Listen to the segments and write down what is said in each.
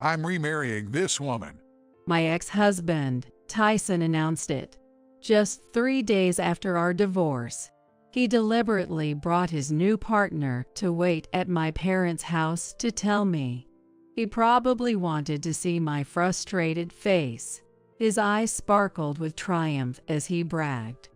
I'm remarrying this woman. My ex-husband, Tyson, announced it. Just 3 days after our divorce, he deliberately brought his new partner to wait at my parents' house to tell me. He probably wanted to see my frustrated face. His eyes sparkled with triumph as he bragged.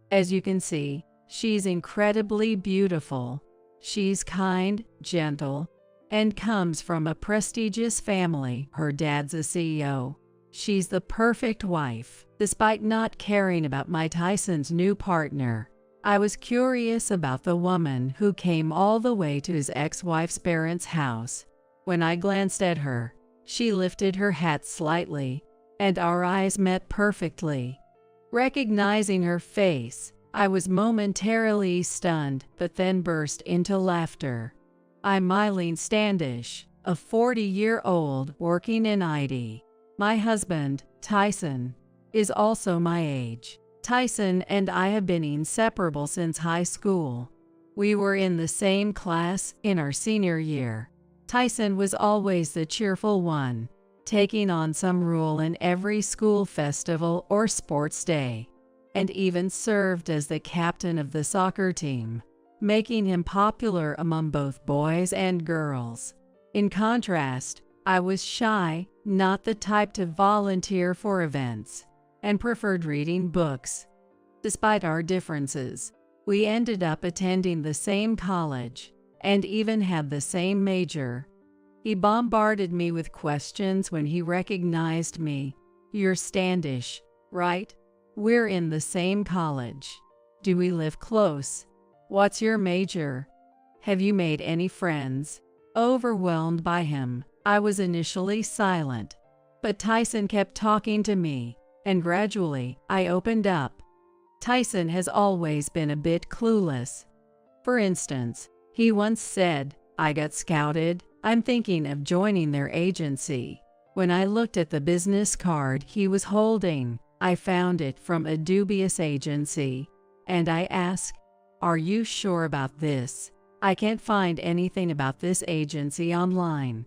As you can see, she's incredibly beautiful. She's kind, gentle, and comes from a prestigious family. Her dad's a CEO. She's the perfect wife. Despite not caring about my Tyson's new partner, I was curious about the woman who came all the way to his ex-wife's parents' house. When I glanced at her, she lifted her hat slightly, and our eyes met perfectly. Recognizing her face, I was momentarily stunned, but then burst into laughter. I'm Eileen Standish, a 40-year-old working in IT. My husband, Tyson, is also my age. Tyson and I have been inseparable since high school. We were in the same class in our senior year. Tyson was always the cheerful one, taking on some role in every school festival or sports day, and even served as the captain of the soccer team, making him popular among both boys and girls. In contrast, I was shy, not the type to volunteer for events, and preferred reading books. Despite our differences, we ended up attending the same college and even had the same major. He bombarded me with questions when he recognized me. You're Standish, right? We're in the same college. Do we live close? What's your major? Have you made any friends? Overwhelmed by him, I was initially silent, but Tyson kept talking to me, and gradually, I opened up. Tyson has always been a bit clueless. For instance, he once said, "I got scouted. I'm thinking of joining their agency." When I looked at the business card he was holding, I found it from a dubious agency, and I asked, "Are you sure about this? I can't find anything about this agency online."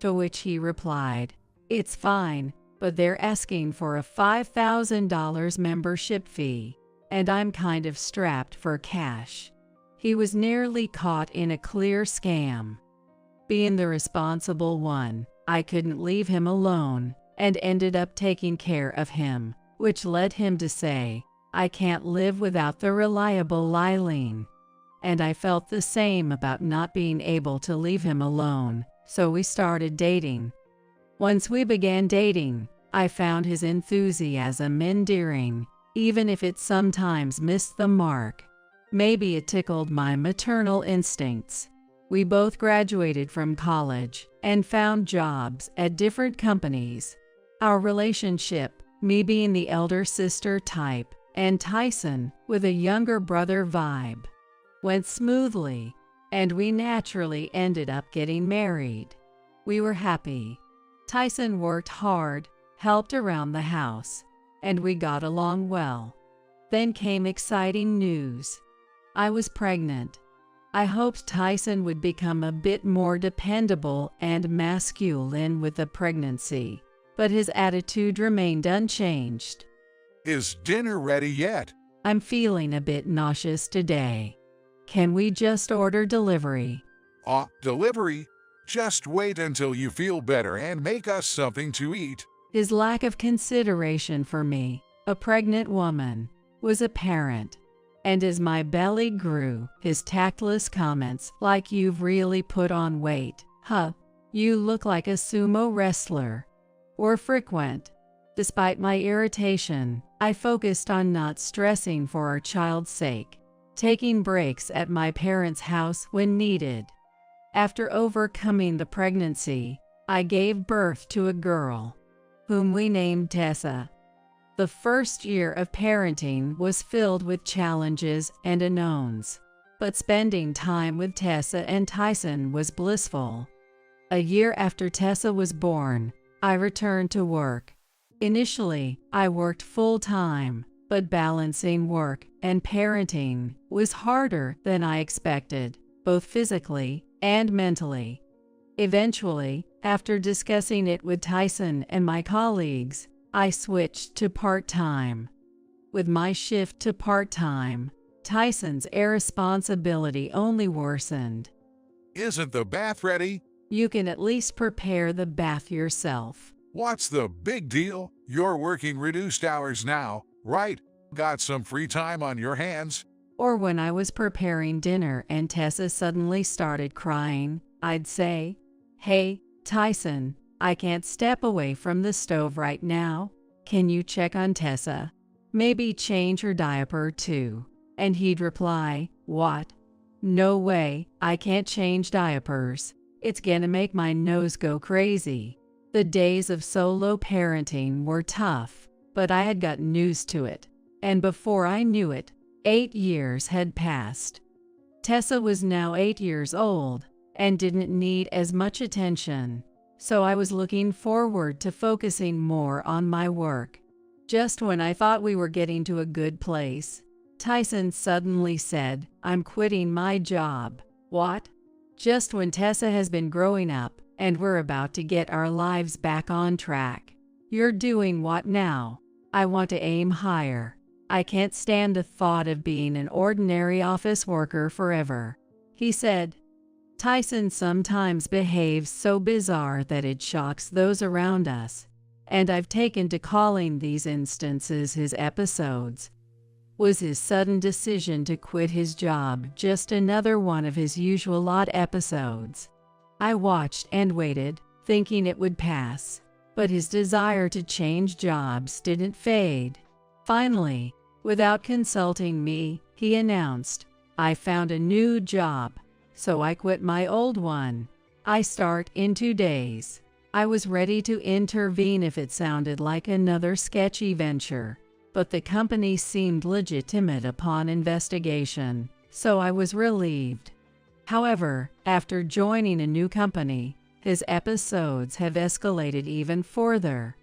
To which he replied, "It's fine, but they're asking for a $5,000 membership fee, and I'm kind of strapped for cash." He was nearly caught in a clear scam. Being the responsible one, I couldn't leave him alone, and ended up taking care of him, which led him to say, "I can't live without the reliable Eileen." And I felt the same about not being able to leave him alone, so we started dating. Once we began dating, I found his enthusiasm endearing, even if it sometimes missed the mark. Maybe it tickled my maternal instincts. We both graduated from college and found jobs at different companies. Our relationship, me being the elder sister type, and Tyson with a younger brother vibe, went smoothly, and we naturally ended up getting married. We were happy. Tyson worked hard, helped around the house, and we got along well. Then came exciting news. I was pregnant. I hoped Tyson would become a bit more dependable and masculine with the pregnancy, but his attitude remained unchanged. Is dinner ready yet? I'm feeling a bit nauseous today. Can we just order delivery? Delivery? Just wait until you feel better and make us something to eat. His lack of consideration for me, a pregnant woman, was apparent. And as my belly grew, his tactless comments like, "You've really put on weight. Huh, you look like a sumo wrestler," were frequent. Despite my irritation, I focused on not stressing for our child's sake, taking breaks at my parents' house when needed. After overcoming the pregnancy, I gave birth to a girl, whom we named Tessa. The first year of parenting was filled with challenges and unknowns, but spending time with Tessa and Tyson was blissful. A year after Tessa was born, I returned to work. Initially, I worked full-time, but balancing work and parenting was harder than I expected, both physically and mentally. Eventually, after discussing it with Tyson and my colleagues, I switched to part-time. With my shift to part-time, Tyson's irresponsibility only worsened. Isn't the bath ready? You can at least prepare the bath yourself. What's the big deal? You're working reduced hours now, right? Got some free time on your hands? Or when I was preparing dinner and Tessa suddenly started crying, I'd say, "Hey, Tyson, I can't step away from the stove right now. Can you check on Tessa? Maybe change her diaper too." And he'd reply, "What? No way, I can't change diapers. It's gonna make my nose go crazy." The days of solo parenting were tough, but I had gotten used to it. And before I knew it, 8 years had passed. Tessa was now 8 years old and didn't need as much attention, so I was looking forward to focusing more on my work. Just when I thought we were getting to a good place, Tyson suddenly said, "I'm quitting my job." What? Just when Tessa has been growing up and we're about to get our lives back on track. You're doing what now? I want to aim higher. I can't stand the thought of being an ordinary office worker forever, he said. Tyson sometimes behaves so bizarre that it shocks those around us, and I've taken to calling these instances his episodes. Was his sudden decision to quit his job just another one of his usual odd episodes? I watched and waited, thinking it would pass, but his desire to change jobs didn't fade. Finally, without consulting me, he announced, "I found a new job, so I quit my old one. I start in 2 days." I was ready to intervene if it sounded like another sketchy venture, but the company seemed legitimate upon investigation, so I was relieved. However, after joining a new company, his episodes have escalated even further.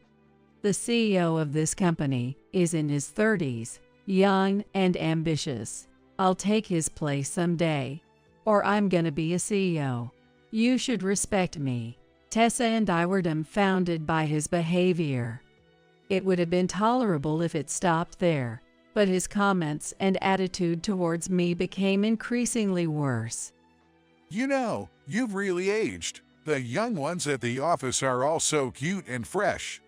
The CEO of this company is in his 30s, young and ambitious. "I'll take his place someday, or I'm gonna be a CEO. You should respect me." Tessa and I were dumbfounded by his behavior. It would have been tolerable if it stopped there, but his comments and attitude towards me became increasingly worse. You know, you've really aged. The young ones at the office are all so cute and fresh.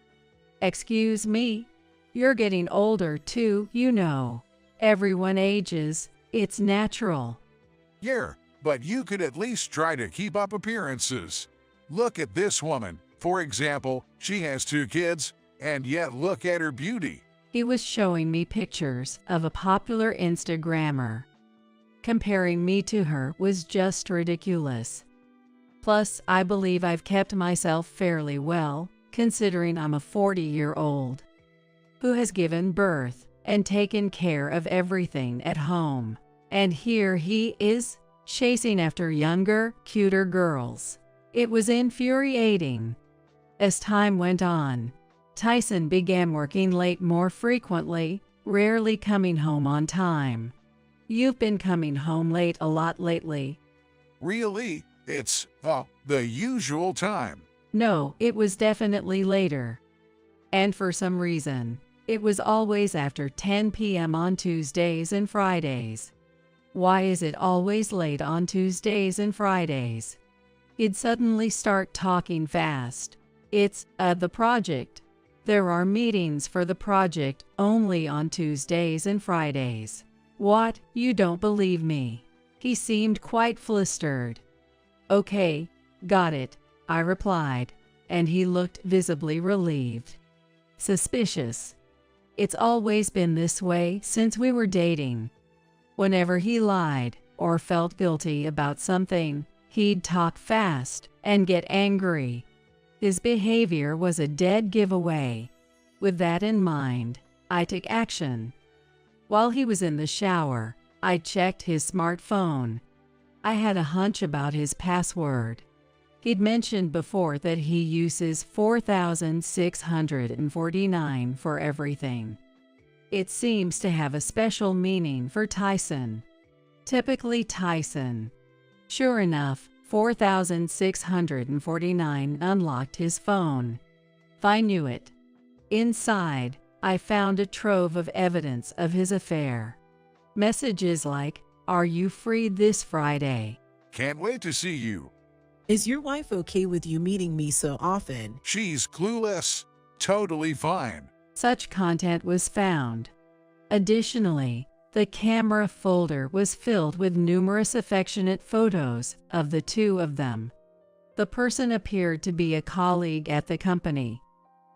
Excuse me? You're getting older too, you know. Everyone ages. It's natural. Yeah, but you could at least try to keep up appearances. Look at this woman, for example. She has 2 kids, and yet look at her beauty. He was showing me pictures of a popular Instagrammer. Comparing me to her was just ridiculous. Plus, I believe I've kept myself fairly well, considering I'm a 40-year-old who has given birth and taken care of everything at home. And here he is, chasing after younger, cuter girls. It was infuriating. As time went on, Tyson began working late more frequently, rarely coming home on time. "You've been coming home late a lot lately." Really? It's, the usual time. No, it was definitely later. And for some reason, it was always after 10 p.m. on Tuesdays and Fridays. Why is it always late on Tuesdays and Fridays? He'd suddenly start talking fast. "It's, the project. There are meetings for the project only on Tuesdays and Fridays." "What? You don't believe me?" He seemed quite flustered. "Okay, got it," I replied, and he looked visibly relieved. Suspicious. It's always been this way since we were dating. Whenever he lied or felt guilty about something, he'd talk fast and get angry. His behavior was a dead giveaway. With that in mind, I took action. While he was in the shower, I checked his smartphone. I had a hunch about his password. He'd mentioned before that he uses 4,649 for everything. It seems to have a special meaning for Tyson. Typically Tyson. Sure enough, 4,649 unlocked his phone. I knew it. Inside, I found a trove of evidence of his affair. Messages like, "Are you free this Friday?" Can't wait to see you. Is your wife okay with you meeting me so often? She's clueless. Totally fine. Such content was found. Additionally, the camera folder was filled with numerous affectionate photos of the two of them. The person appeared to be a colleague at the company.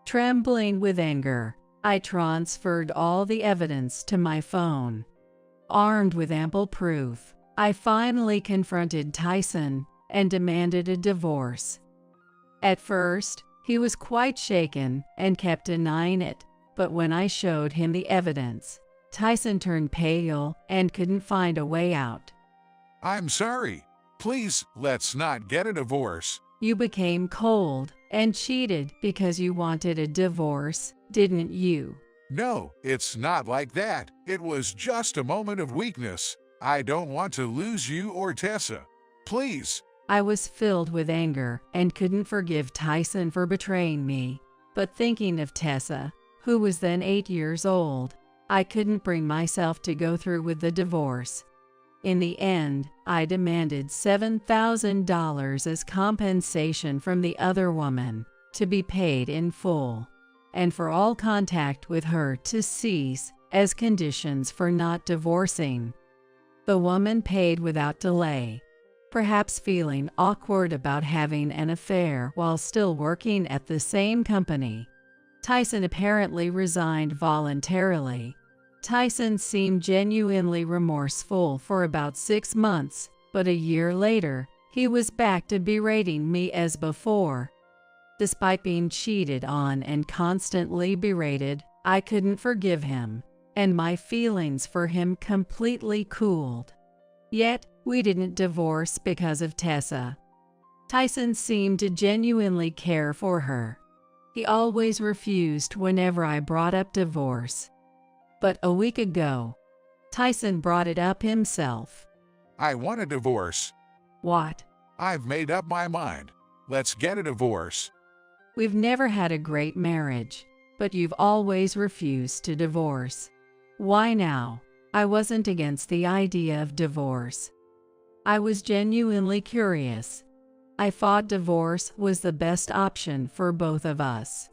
Trembling with anger, I transferred all the evidence to my phone. Armed with ample proof, I finally confronted Tyson and demanded a divorce. At first, he was quite shaken and kept denying it, but when I showed him the evidence, Tyson turned pale and couldn't find a way out. I'm sorry. Please, let's not get a divorce. You became cold and cheated because you wanted a divorce, didn't you? No, it's not like that. It was just a moment of weakness. I don't want to lose you or Tessa. Please. I was filled with anger and couldn't forgive Tyson for betraying me, but thinking of Tessa, who was then 8 years old, I couldn't bring myself to go through with the divorce. In the end, I demanded $7,000 as compensation from the other woman, to be paid in full, and for all contact with her to cease as conditions for not divorcing. The woman paid without delay, perhaps feeling awkward about having an affair while still working at the same company. Tyson apparently resigned voluntarily. Tyson seemed genuinely remorseful for about 6 months, but a year later, he was back to berating me as before. Despite being cheated on and constantly berated, I couldn't forgive him, and my feelings for him completely cooled. Yet, we didn't divorce because of Tessa. Tyson seemed to genuinely care for her. He always refused whenever I brought up divorce. But a week ago, Tyson brought it up himself. I want a divorce. What? I've made up my mind. Let's get a divorce. We've never had a great marriage, but you've always refused to divorce. Why now? I wasn't against the idea of divorce. I was genuinely curious. I thought divorce was the best option for both of us.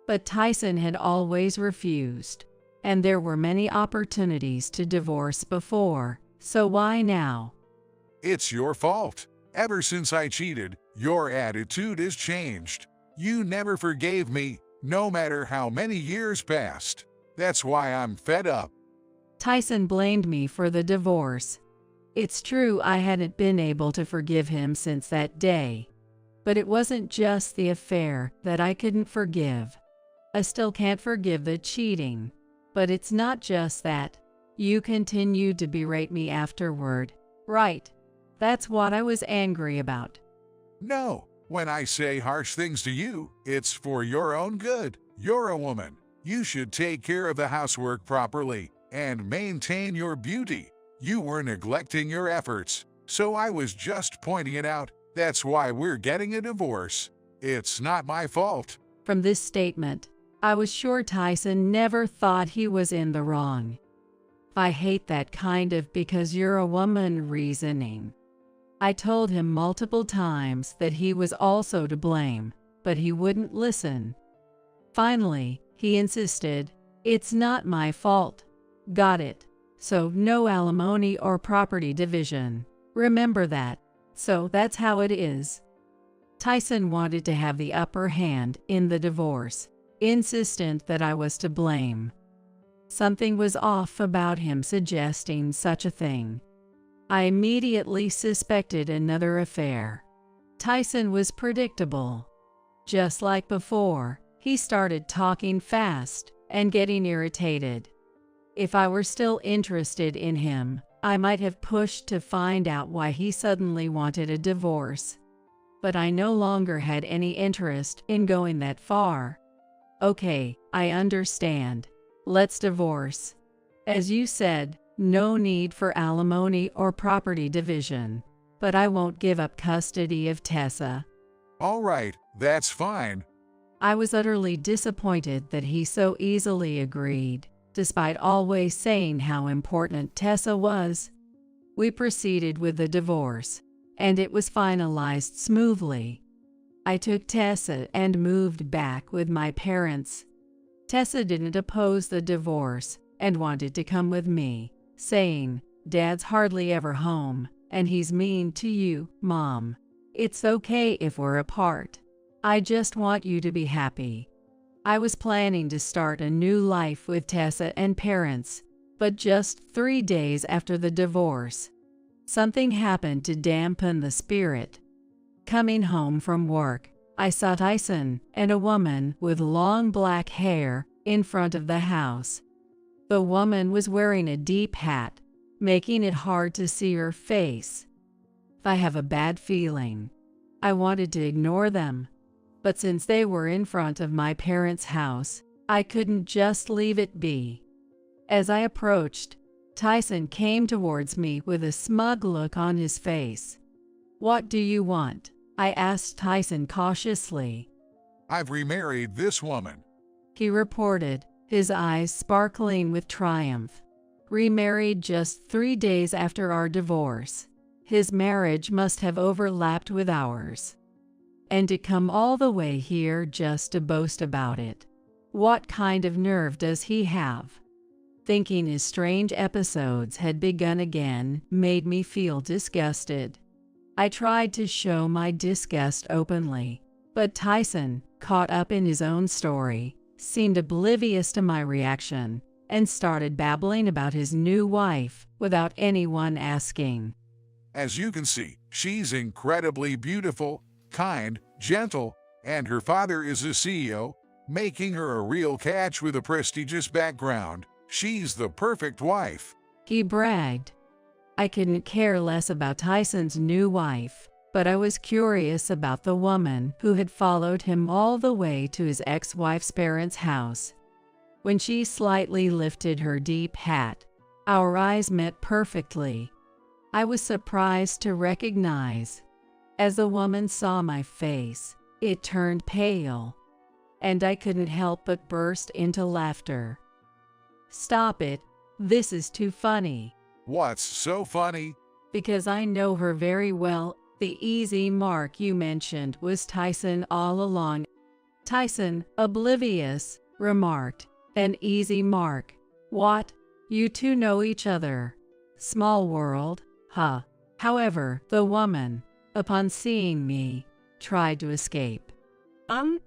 But Tyson had always refused, and there were many opportunities to divorce before, so why now? It's your fault. Ever since I cheated, your attitude has changed. You never forgave me, no matter how many years passed. That's why I'm fed up. Tyson blamed me for the divorce. It's true I hadn't been able to forgive him since that day. But it wasn't just the affair that I couldn't forgive. I still can't forgive the cheating. But it's not just that. You continued to berate me afterward. Right. That's what I was angry about. No, when I say harsh things to you, it's for your own good. You're a woman. You should take care of the housework properly and maintain your beauty. You were neglecting your efforts, so I was just pointing it out. That's why we're getting a divorce. It's not my fault. From this statement, I was sure Tyson never thought he was in the wrong. I hate that kind of because you're a woman reasoning. I told him multiple times that he was also to blame, but he wouldn't listen. Finally, he insisted, "It's not my fault." Got it. So no alimony or property division. Remember that. So that's how it is. Tyson wanted to have the upper hand in the divorce, insistent that I was to blame. Something was off about him suggesting such a thing. I immediately suspected another affair. Tyson was predictable. Just like before, he started talking fast and getting irritated. If I were still interested in him, I might have pushed to find out why he suddenly wanted a divorce. But I no longer had any interest in going that far. Okay, I understand. Let's divorce. As you said, no need for alimony or property division. but I won't give up custody of Tessa. All right, that's fine. I was utterly disappointed that he so easily agreed, despite always saying how important Tessa was. We proceeded with the divorce, and it was finalized smoothly. I took Tessa and moved back with my parents. Tessa didn't oppose the divorce and wanted to come with me, saying, "Dad's hardly ever home, and he's mean to you, Mom. It's okay if we're apart. I just want you to be happy." I was planning to start a new life with Tessa and parents, but just 3 days after the divorce, something happened to dampen the spirit. Coming home from work, I saw Tyson and a woman with long black hair in front of the house. The woman was wearing a deep hat, making it hard to see her face. I have a bad feeling. I wanted to ignore them, but since they were in front of my parents' house, I couldn't just leave it be. As I approached, Tyson came towards me with a smug look on his face. "What do you want?" I asked Tyson cautiously. I've remarried this woman. He reported, his eyes sparkling with triumph. Remarried just 3 days after our divorce. His marriage must have overlapped with ours. And to come all the way here just to boast about it. What kind of nerve does he have? Thinking his strange episodes had begun again made me feel disgusted. I tried to show my disgust openly, but Tyson, caught up in his own story, seemed oblivious to my reaction and started babbling about his new wife without anyone asking. As you can see, she's incredibly beautiful, kind, gentle, and her father is a CEO, making her a real catch with a prestigious background. She's the perfect wife. He bragged. I couldn't care less about Tyson's new wife, but I was curious about the woman who had followed him all the way to his ex-wife's parents' house. When she slightly lifted her deep hat, our eyes met perfectly. I was surprised to recognize. As the woman saw my face, it turned pale, and I couldn't help but burst into laughter. "Stop it, this is too funny." What's so funny? Because I know her very well. The easy mark you mentioned was Tyson all along. Tyson, oblivious, remarked, "An easy mark. What? You two know each other. Small world, huh?" However, the woman, upon seeing me, tried to escape.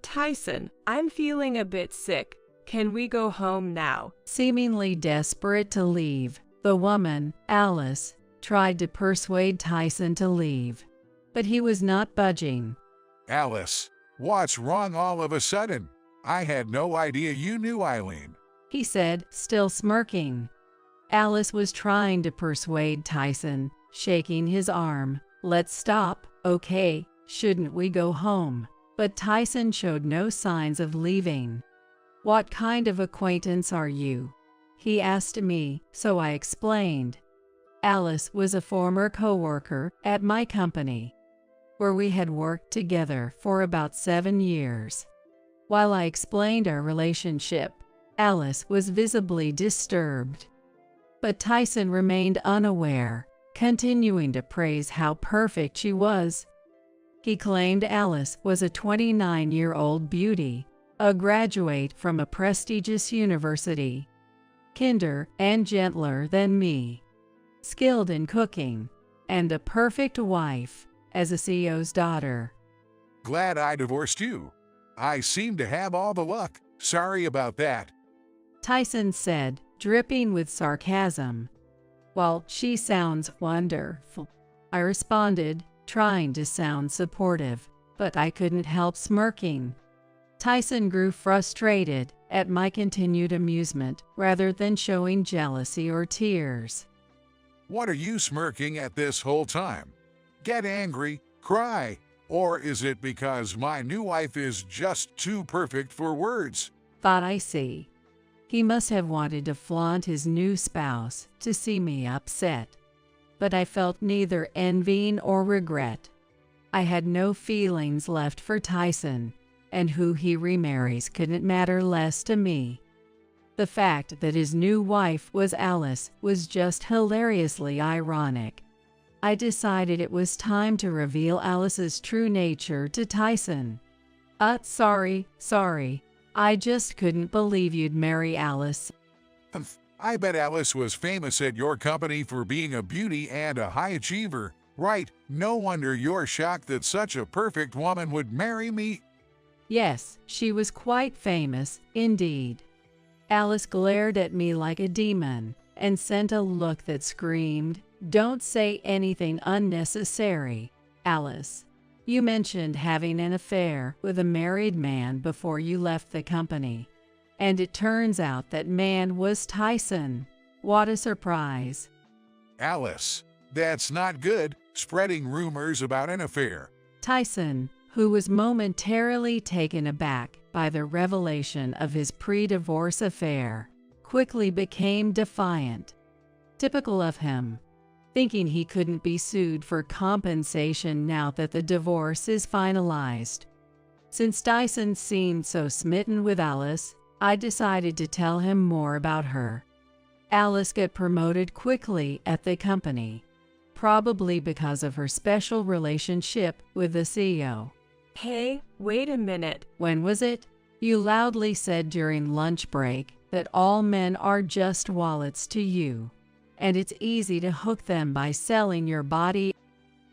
Tyson, I'm feeling a bit sick. Can we go home now?" Seemingly desperate to leave, the woman, Alice, tried to persuade Tyson to leave, but he was not budging. Alice, what's wrong all of a sudden? I had no idea you knew Eileen. He said, still smirking. Alice was trying to persuade Tyson, shaking his arm. "Let's stop, okay? Shouldn't we go home?" But Tyson showed no signs of leaving. "What kind of acquaintance are you?" he asked me, so I explained. Alice was a former co-worker at my company, where we had worked together for about 7 years. While I explained our relationship, Alice was visibly disturbed. But Tyson remained unaware, continuing to praise how perfect she was. He claimed Alice was a 29-year-old beauty, a graduate from a prestigious university, kinder and gentler than me, skilled in cooking, and a perfect wife as a CEO's daughter. Glad I divorced you. I seem to have all the luck. Sorry about that. Tyson said, dripping with sarcasm. "Well, she sounds wonderful," I responded, trying to sound supportive, but I couldn't help smirking. Tyson grew frustrated at my continued amusement rather than showing jealousy or tears. What are you smirking at this whole time? Get angry, cry, or is it because my new wife is just too perfect for words? Thought I see. He must have wanted to flaunt his new spouse to see me upset. but I felt neither envy nor regret. I had no feelings left for Tyson, and who he remarries couldn't matter less to me. The fact that his new wife was Alice was just hilariously ironic. I decided it was time to reveal Alice's true nature to Tyson. Sorry. I just couldn't believe you'd marry Alice. I bet Alice was famous at your company for being a beauty and a high achiever, right? No wonder you're shocked that such a perfect woman would marry me. Yes, she was quite famous, indeed. Alice glared at me like a demon and sent a look that screamed, "Don't say anything unnecessary, Alice. You mentioned having an affair with a married man before you left the company. And it turns out that man was Tyson. What a surprise." Alice, that's not good, spreading rumors about an affair. Tyson, who was momentarily taken aback by the revelation of his pre-divorce affair, quickly became defiant. Typical of him, thinking he couldn't be sued for compensation now that the divorce is finalized. Since Tyson seemed so smitten with Alice, I decided to tell him more about her. Alice got promoted quickly at the company, probably because of her special relationship with the CEO. Hey, wait a minute. When was it? You loudly said during lunch break that all men are just wallets to you, and it's easy to hook them by selling your body.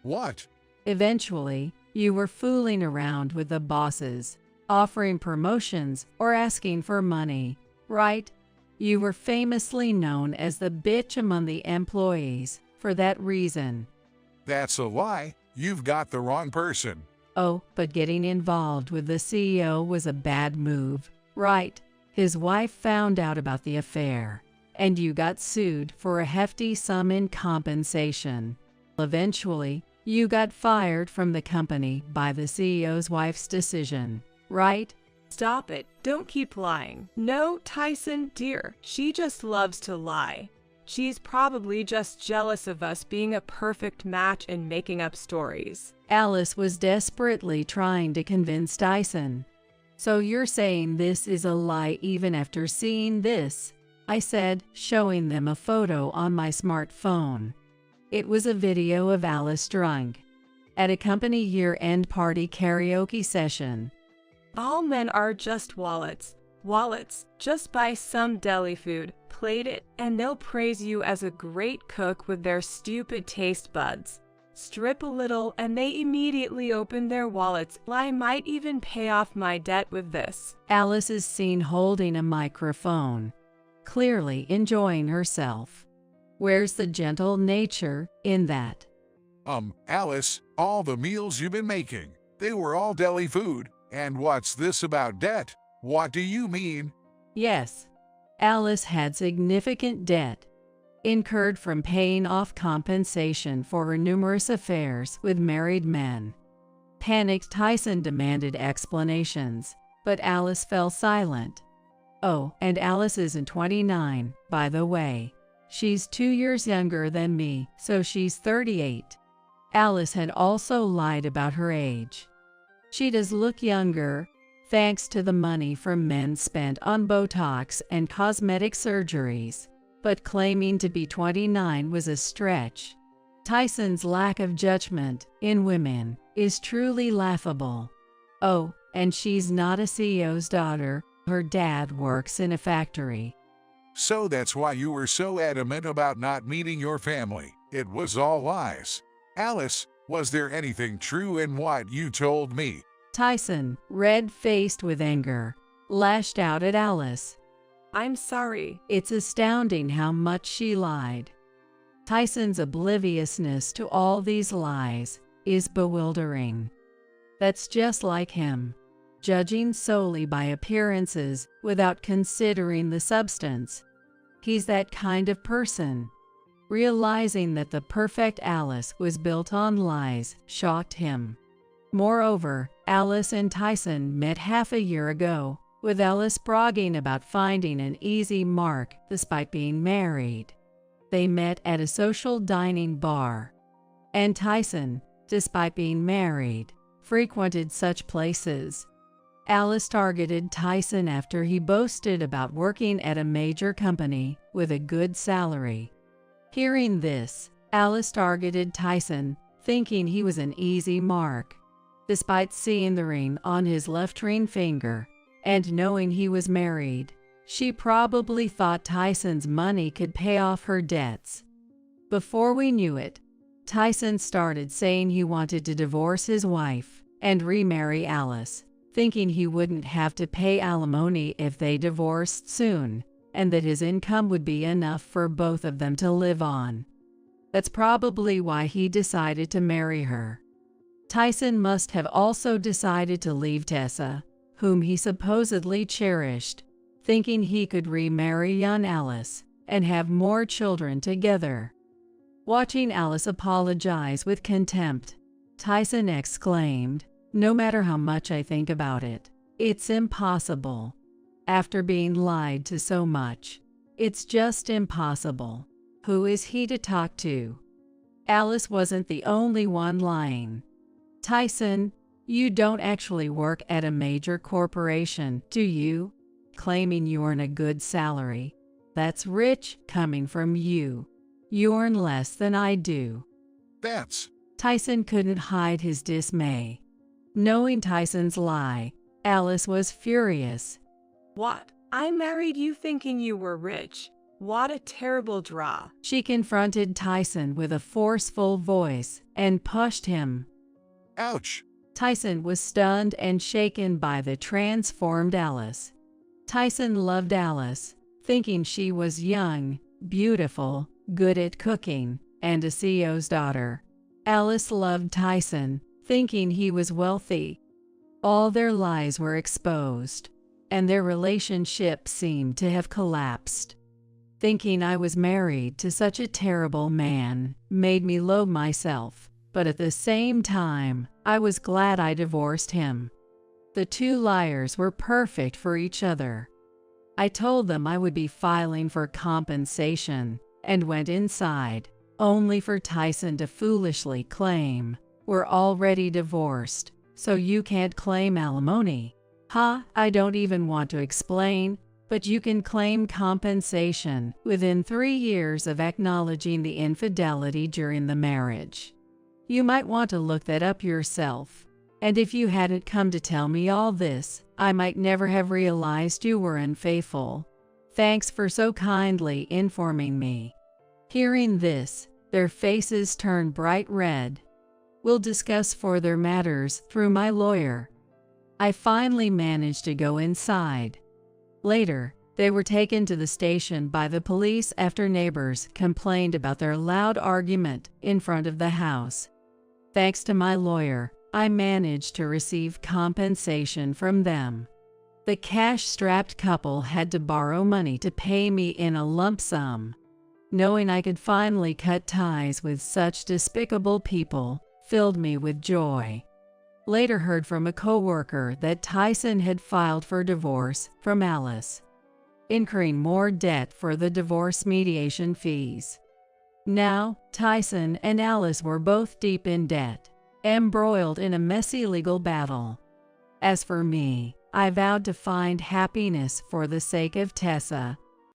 What? Eventually, you were fooling around with the bosses, offering promotions or asking for money, right? You were famously known as the bitch among the employees for that reason. That's a lie. You've got the wrong person. Oh, but getting involved with the CEO was a bad move, right? His wife found out about the affair, and you got sued for a hefty sum in compensation. Eventually, you got fired from the company by the CEO's wife's decision, right? Stop it. Don't keep lying. No, Tyson, dear, she just loves to lie. She's probably just jealous of us being a perfect match and making up stories. Alice was desperately trying to convince Tyson. So you're saying this is a lie even after seeing this? I said, showing them a photo on my smartphone. It was a video of Alice drunk at a company year-end party karaoke session. All men are just wallets. Wallets. Just buy some deli food, plate it, and they'll praise you as a great cook with their stupid taste buds. Strip a little and they immediately open their wallets. I might even pay off my debt with this. Alice is seen holding a microphone, clearly enjoying herself. Where's the gentle nature in that? Alice, all the meals you've been making, they were all deli food. And what's this about debt? What do you mean? Yes, Alice had significant debt incurred from paying off compensation for her numerous affairs with married men. Panicked Tyson demanded explanations, but Alice fell silent. Oh, and Alice isn't 29, by the way. She's 2 years younger than me, so she's 38. Alice had also lied about her age. She does look younger, thanks to the money from men spent on Botox and cosmetic surgeries, but claiming to be 29 was a stretch. Tyson's lack of judgment in women is truly laughable. Oh, and she's not a CEO's daughter. Her dad works in a factory. So that's why you were so adamant about not meeting your family. It was all lies. Alice, was there anything true in what you told me? Tyson, red-faced with anger, lashed out at Alice. I'm sorry. It's astounding how much she lied. Tyson's obliviousness to all these lies is bewildering. That's just like him, judging solely by appearances without considering the substance. He's that kind of person. Realizing that the perfect Alice was built on lies shocked him. Moreover, Alice and Tyson met half a year ago, with Alice bragging about finding an easy mark despite being married. They met at a social dining bar. And Tyson, despite being married, frequented such places. Alice targeted Tyson after he boasted about working at a major company with a good salary. Hearing this, Alice targeted Tyson, thinking he was an easy mark. Despite seeing the ring on his left ring finger and knowing he was married, she probably thought Tyson's money could pay off her debts. Before we knew it, Tyson started saying he wanted to divorce his wife and remarry Alice, thinking he wouldn't have to pay alimony if they divorced soon, and that his income would be enough for both of them to live on. That's probably why he decided to marry her. Tyson must have also decided to leave Tessa, whom he supposedly cherished, thinking he could remarry young Alice and have more children together. Watching Alice apologize with contempt, Tyson exclaimed, "No matter how much I think about it, it's impossible. After being lied to so much, it's just impossible. Who is he to talk to?" Alice wasn't the only one lying. "Tyson, you don't actually work at a major corporation, do you? Claiming you earn a good salary. That's rich coming from you. You earn less than I do." That's Tyson couldn't hide his dismay. Knowing Tyson's lie, Alice was furious. What? I married you thinking you were rich. What a terrible draw. She confronted Tyson with a forceful voice and pushed him. ouch. Tyson was stunned and shaken by the transformed Alice. Tyson loved Alice, thinking she was young, beautiful, good at cooking, and a CEO's daughter. Alice loved Tyson, thinking he was wealthy. All their lies were exposed, and their relationship seemed to have collapsed. Thinking I was married to such a terrible man made me loathe myself, but at the same time, I was glad I divorced him. The two liars were perfect for each other. I told them I would be filing for compensation and went inside, only for Tyson to foolishly claim, "We're already divorced, so you can't claim alimony." I don't even want to explain, but you can claim compensation within 3 years of acknowledging the infidelity during the marriage. You might want to look that up yourself. And if you hadn't come to tell me all this, I might never have realized you were unfaithful. Thanks for so kindly informing me. Hearing this, their faces turned bright red. We'll discuss further matters through my lawyer. I finally managed to go inside. Later, they were taken to the station by the police after neighbors complained about their loud argument in front of the house. Thanks to my lawyer, I managed to receive compensation from them. The cash-strapped couple had to borrow money to pay me in a lump sum. Knowing I could finally cut ties with such despicable people filled me with joy. Later heard from a coworker that Tyson had filed for divorce from Alice, incurring more debt for the divorce mediation fees. Now, Tyson and Alice were both deep in debt, embroiled in a messy legal battle. As for me, I vowed to find happiness for the sake of Tessa